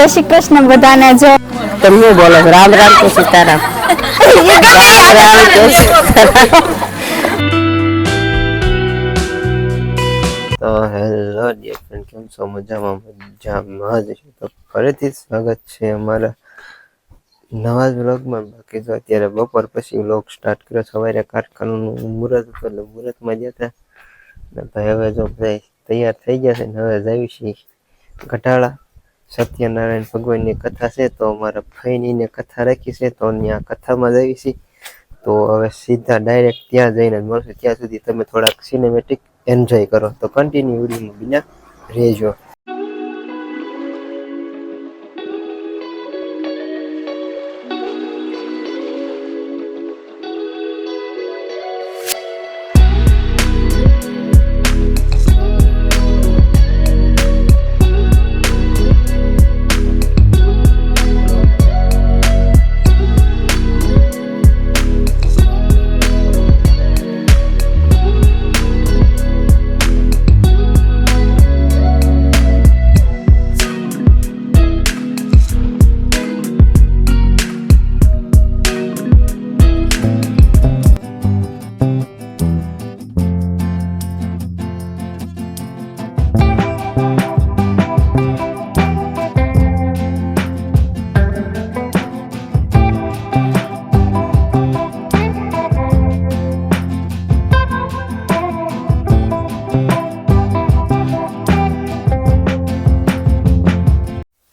जय श्री कृष्ण बधाने जो तुम ये बोलो राम राम के सीताराम राम राम के सीताराम। तो हेलो डियर फ्रेंड, કેમ છો? મજામાં જ તો ફરીથી સ્વાગત છે અમારા નવા જ વ્લોગમાં। બાકી તો અત્યારે બપોર પછી વ્લોગ સ્ટાર્ટ કર્યો। સવારે કારખાનાનું મુહૂર્ત હતું એટલે મુહૂર્તમાં ગયા હતા ને ભાઈ હવે જો ભાઈ તૈયાર થઈ ગયા છે ને હવે જઈએ છીએ ગઢાળા। સત્યનારાયણ ભગવાનની કથા છે તો અમારા ફઈનીને કથા રાખી છે તો ત્યાં કથામાં જઈએ છીએ। તો હવે સીધા ડાયરેક્ટ ત્યાં જઈને જ મળશે। ત્યાં સુધી તમે થોડાક સિનેમેટિક એન્જોય કરો, તો કન્ટિન્યુ વિડીયોમાં બિના રહેજો।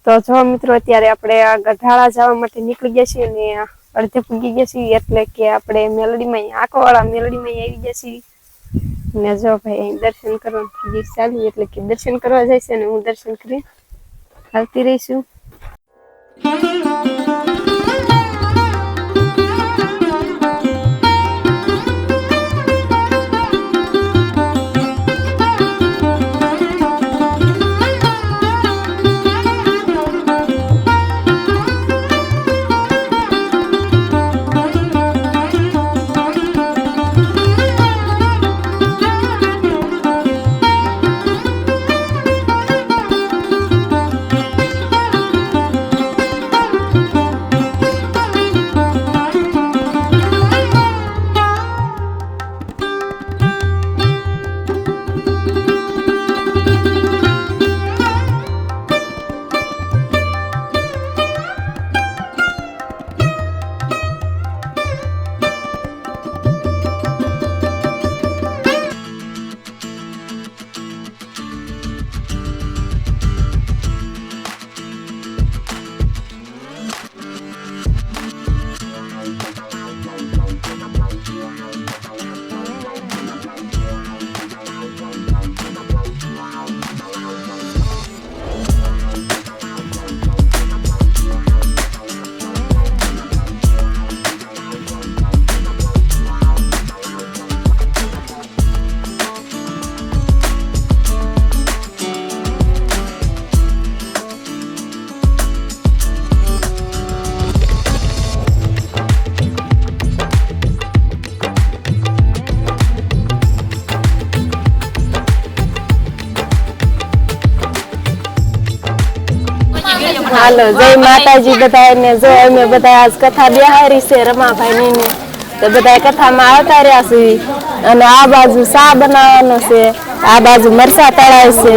तो जो मित्रों अत्यारे आपणे आ गढाळा जवा माटे નીકળી ગયા છીએ ને અડધે પૂગી ગયા છીએ એટલે કે આપણે મેલડીમાં આંકોવાળા મેલડીમાં આવી ગયા છીએ ને જો ભાઈ દર્શન કરવાનું જે ચાલ્યું એટલે કે દર્શન કરવા જાય છે ને હું દર્શન કરી આવતી રહીશું। हालो जय माताजी बधाय ने जो अमे बधाय आज कथा बेहारी से रमाभाई ने तो बधाय कथा में आवता रह्या छे अने आ बाजू सा बनावવાનો છે आ बाजू मरसा तळाय છે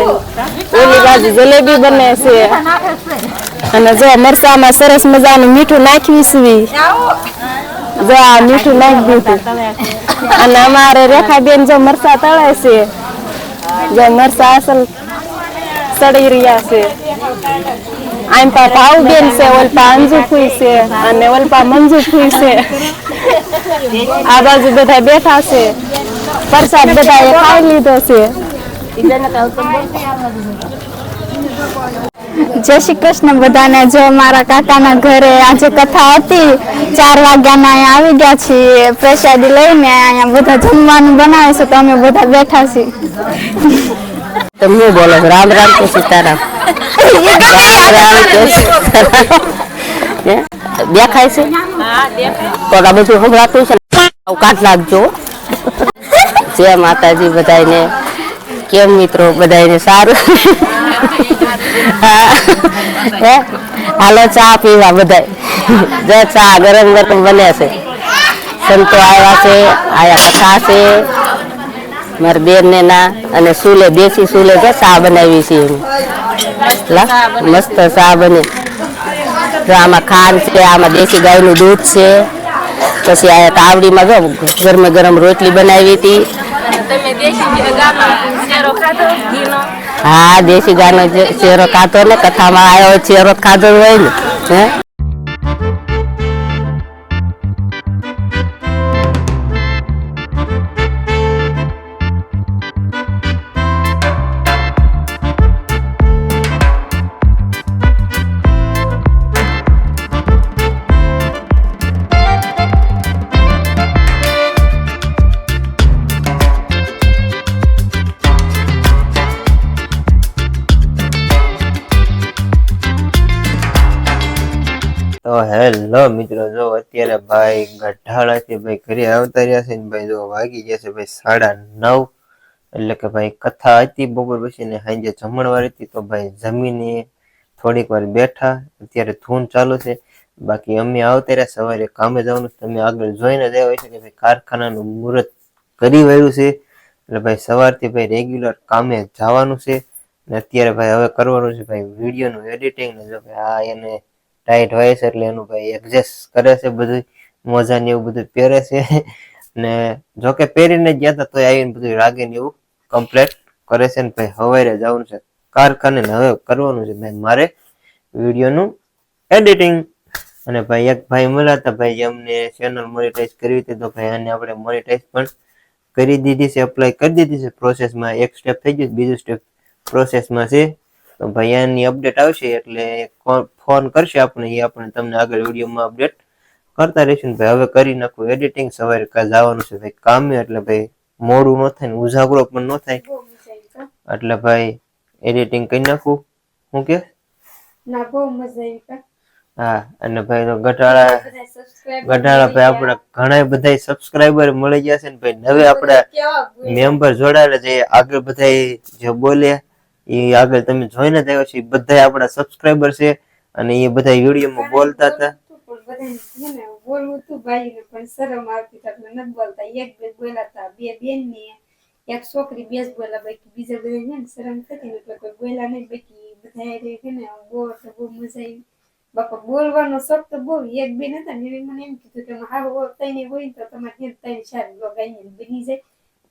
ओली बाजू जलेबी बने છે અને જો મરસામાં સરસ મજાનું મીઠું નાખ્યું છે જો આ મીઠું નાખી દીધું અને અમારે રેખાબેન જો મરસા તળાય છે જો મરસા અસલ સડી રહ્યા છે। आम पा भाव बेन से ओलपा अंजू फूई से अने ओलपा मंजू फूई से आ बाजू बधा बैठा से प्रसाद बधाए खाई लीधो से। जय श्री कृष्ण बधाने जो मारा काकाना घरे आज कथा हती 4 वाग्याना अहींया आवी गया छीए प्रसादी लईने अहींया बधा जमवानुं बनावे छे तो अमे बधा बैठा छीए। तुम ये बोलो राम राम के सीताराम राम राम के सीताराम। દેખાય છે? હા દેખાય। તો આ બધું સંભળાતું છે કાટ લાગજો। જય માતાજી બધાને, કેમ મિત્રો બધાને સારું? હે હાલો ચા પીવા બધાય જો ચા ગરમ ગરમ બને છે સંતો આવ્યા છે આયા કથા છે મારી બેન ને ના અને સુલે દેશી સુલે જો ચા બનાવી છે મસ્ત ચા બને જો આમાં ખાંડ છે આમાં દેશી ગાયનું દૂધ છે પછી આ તાવડીમાં જો ગરમ ગરમ રોટલી બનાવી હતી હા દેશી ગાયનો ચેરો ખાતો ને કથામાં આવ્યો ચેરો ખાધો હોય ને હે તો હેલો મિત્રો, જો અત્યારે ભાઈ ગઢાળાથી ભાઈ ઘરે આવતા રહ્યા છે ને ભાઈ જો વાગી ગયા છે ભાઈ 9:30, એટલે કે ભાઈ કથા હતી બપોર પછી ને સાંજે જમણવાર હતી. તો ભાઈ જમીને થોડીક વાર બેઠા, અત્યારે ધૂન ચાલુ છે. બાકી અમે આવતા રહ્યા સવારે કામે જવાનું. તમે આગળ જોઈને જ આવ્યા છે કે ભાઈ કારખાનાનું મુહૂર્ત કરી વાળ્યું છે, એટલે ભાઈ સવારથી ભાઈ રેગ્યુલર કામે જવાનું છે. ને અત્યારે ભાઈ હવે કરવાનું છે ભાઈ વિડીયોનું એડિટિંગ ને જો ભાઈ આ એને ટાઈટ હોય છે એટલે એનું ભાઈ એડજસ્ટ કરે છે, બધું મોજા ને એવું બધું પહેરે છે. ને જોકે પહેરીને ગયા હતા તો આવીને બધું રાગે ને એવું કમ્પ્લીટ કરે છે. ને ભાઈ હવારે જવાનું છે કારખાને ને હવે કરવાનું છે ભાઈ મારે વિડીયોનું એડિટિંગ. અને ભાઈ એક ભાઈ મળ્યા હતા ભાઈ, અમને ચેનલ મોનેટાઈઝ કરવી હતી તો ભાઈ આને આપણે મોનેટાઈઝ પણ કરી દીધી છે, અપ્લાય કરી દીધી છે. પ્રોસેસમાં એક સ્ટેપ થઈ ગયું, બીજું સ્ટેપ પ્રોસેસમાં છે. તો ભાઈ આની અપડેટ આવશે એટલે ફોન કરશે આપણે, એ આપણે તમને આગળ વિડીયોમાં અપડેટ કરતા રહીશું. ભાઈ હવે કરી નાખું એડિટિંગ, સવારે જવાનું છે ભાઈ કામે, એટલે ભાઈ મોડું ન થાય ને ઉજાગરો પણ ન થાય, એટલે ભાઈ એડિટિંગ કરી નાખું. શું કે ના બહુ મજા આવી. હા, અને ભાઈ તો ગઢાળા ભાઈ આપડા ઘણા બધા સબસ્ક્રાઈબર મળી ગયા છે ને ભાઈ. હવે આપડા મેમ્બર જોડાયેલા છે, આગળ બધા જે બોલે એ આગળ તમે જોઈને જ આવ્યો છે, બધા આપડા સબસ્ક્રાઈબર છે. અને એ બધા વિડીયોમાં બોલતા હતા, બોલવું તું ભાઈ ને પણ શરમ આવતી એટલે નથી બોલતા. એક બે બોલ્યા હતા, બે બેન ને એક છોકરી, બે જ બોલ્યા, બાકી બીજા બધા છે ને શરમ થતી ને એટલે કોઈ બોલ્યા નહીં. બાકી બધા છે ને બહુ મજા આવી. બાપા બોલવાનો શોખ તો બહુ. એક બેન હતા ને મને એમ કીધું કે હારું તઈને હોય તો તમારે 3-4 બ્લોગ આવીને બની જાય.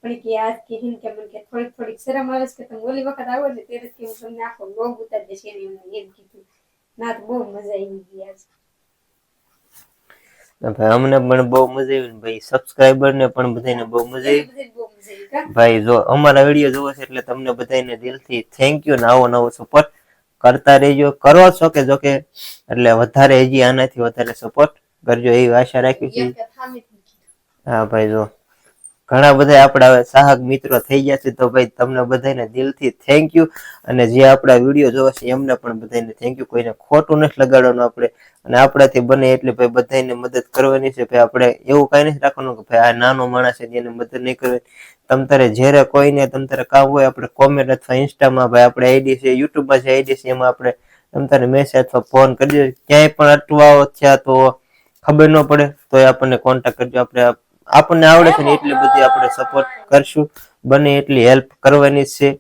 પણ કે આજ કે હિન કે મને કે થોડીક શરમ આવે છે કે તમે ઓલી વખત આવો ને ત્યારે કે હું તમને આખો બ્લોગ ઉતારી દઈશ, એને એમ કીધું. ના તો બહુ મજા આવી ગઈ આજ. ભાઈ અમને પણ બહુ મજા આવી, ભાઈ સબસ્ક્રાઈબર ને પણ બધાને બહુ મજા આવી. ભાઈ જો અમારા વિડીયો જોવો છે એટલે તમને બધાને દિલથી થેન્ક યુ. ને આવો નવો સપોર્ટ કરતા રહેજો, કરો છો કે જો કે એટલે વધારે હજી આનાથી વધારે સપોર્ટ કરજો એવી આશા રાખી છે. હા ભાઈ જો ઘણા બધા આપણા હવે સાહક મિત્રો થઈ ગયા છે, તો ભાઈ તમને બધાને દિલથી થેન્ક યુ. અને જે આપણા વિડીયો જોવે છે એમને પણ બધાને થેન્ક યુ. કોઈને ખોટું નથી લગાડવાનું આપણે, અને આપણાથી બને એટલે ભાઈ બધાને મદદ કરવાની છે. ભાઈ આપણે એવું કઈ નથી રાખવાનું કે ભાઈ આ નાનો માણસ છે એને મદદ નહીં કરવી. તમ તારે જ્યારે કોઈને તમ તારે કામ હોય આપણે કોમેન્ટ અથવા ઇન્સ્ટામાં ભાઈ આપણે આઈડી છે, યુટ્યુબમાં જે આઈડી છે એમાં આપણે તમ તારે મેસેજ અથવા ફોન કરજો. ક્યાંય પણ અટવાઓ થયા તો ખબર ન પડે તો આપણને કોન્ટેક્ટ કરજો. આપણને આવડે છે ને એટલી બધી આપણે સપોર્ટ કરશું, બને એટલી હેલ્પ કરવાની છે.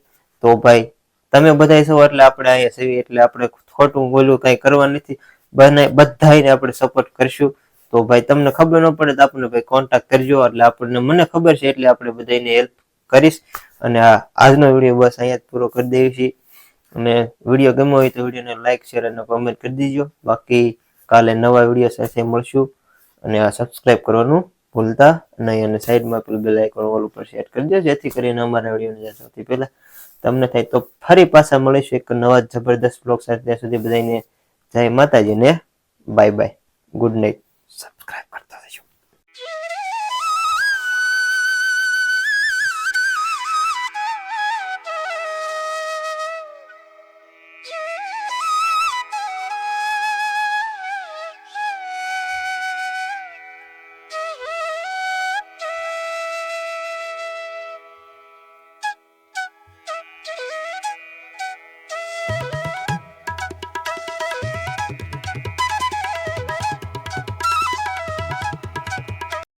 તો ભાઈ તમે બધા છો એટલે આપણે અહીંયા છીએ, એટલે આપણે ખોટું બોલવું કઈ કરવા નથી. બધાને આપણે સપોર્ટ કરશું. તો ભાઈ તમને ખબર ન પડે તો આપણને ભાઈ કોન્ટેક્ટ કરજો, એટલે આપણને મને ખબર છે એટલે આપણે બધાને હેલ્પ કરીશ. અને આજનો વિડીયો બસ અહીંયા પૂરો કરી દેવી છે. અને વિડીયો ગમ્યો હોય તો વિડીયોને લાઈક, શેર અને કોમેન્ટ કરી દીજો. બાકી કાલે નવા વિડીયો સાથે મળશું. અને આ સબસ્ક્રાઇબ કરવાનું ભૂલતા નહીં, અને સાઈડમાં પેલું બેલ આઇકોન ઓલ ઉપર સેટ કરી દો, જેથી કરીને અમારા વિડીયોને સૌથી પહેલા તમને થાય. તો ફરી પાછા મળીશું એક નવા જબરદસ્ત બ્લોગ સાથે. ત્યાં સુધી બધાને જય માતાજી ને બાય બાય, ગુડ નાઇટ.